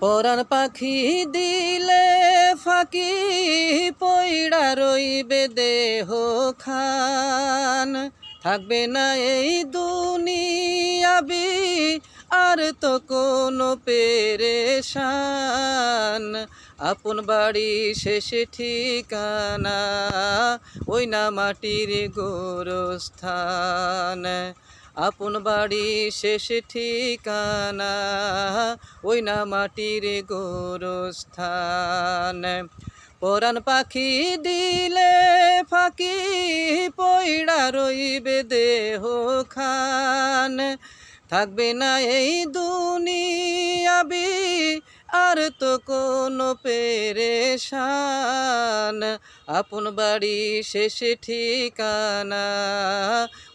পরাণ পাখি দিলে ফাঁকি পইড়া রইবে দেহ খান, থাকবে না এই দুনিয়াবি আর তো কোনো পেরেশান। আপন বাড়ি শেষে ঠিকানা ওই না মাটির গোরস্থান। আপন বাড়ি শেষে ঠিকানা ওই না মাটির গোরস্থান। পরাণ পাখি দিলে ফাঁকি পইড়া রইবে দেহ খান, থাকবে না এই দুনিয়াবি আর তো কোনো পেরেশান। আপন বাড়ি শেষে ঠিকানা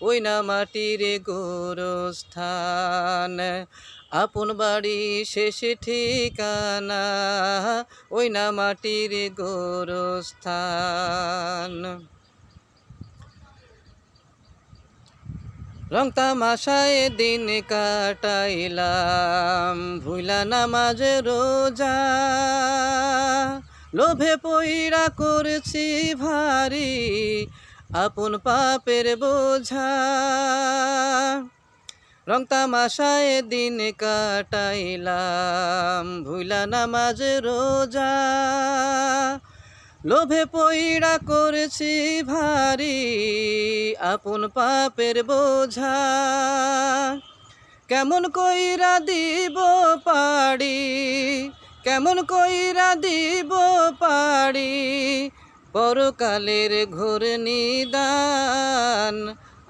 ওই না মাটির গোরস্থান। আপন বাড়ি শেষে ঠিকানা ওই না মাটির গোরস্থান। রং তামাশায় দিন কাটাইলাম ভুলা নামাজ রোজা, লোভে পইড়া করছি ভারী আপন পাপের বোঝা। রং তামাশায় দিন কাটাইলাম ভুলা নামাজ রোজা, লোভে পইড়া করেছি ভারী আপন পাপের বোঝা। কেমন কইরা দিব পাড়ি, কেমন কইরা দিব পাড়ি পরকালের ঘোর নিদান।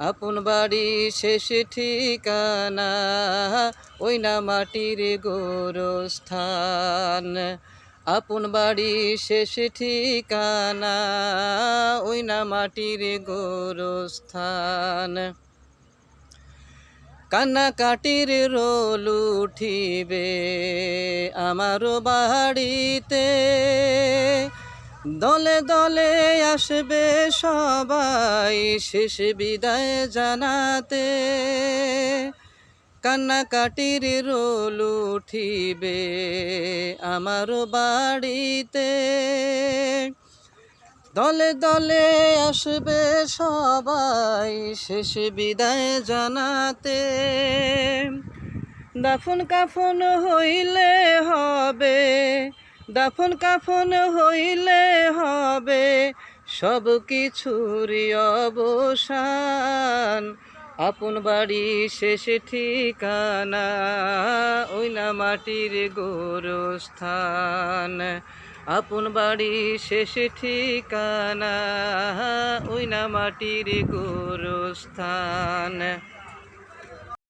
আপন বাড়ি শেষে ঠিকানা ওই না মাটির গোরস্থান। আপন বাড়ি শেষে ঠিকানা ওই না মাটির গোরস্থান। কান্নাকাটির রোল উঠিবে আমারও বাড়িতে, দলে দলে আসবে সবাই শেষ বিদায় জানাতে। কান্নাকাটির রোল উঠিবে আমারও বাড়িতে, দলে দলে আসবে সবাই শেষ বিদায় জানাতে। দাফন কাফন হইলে হবে, দাফন কাফন হইলে হবে সব কিছুরই অবসান। আপন বাড়ি শেষে ঠিকানা ওই না মাটির গোরস্থান। আপন বাড়ি শেষে ঠিকানা ওই না মাটির গোরস্থান।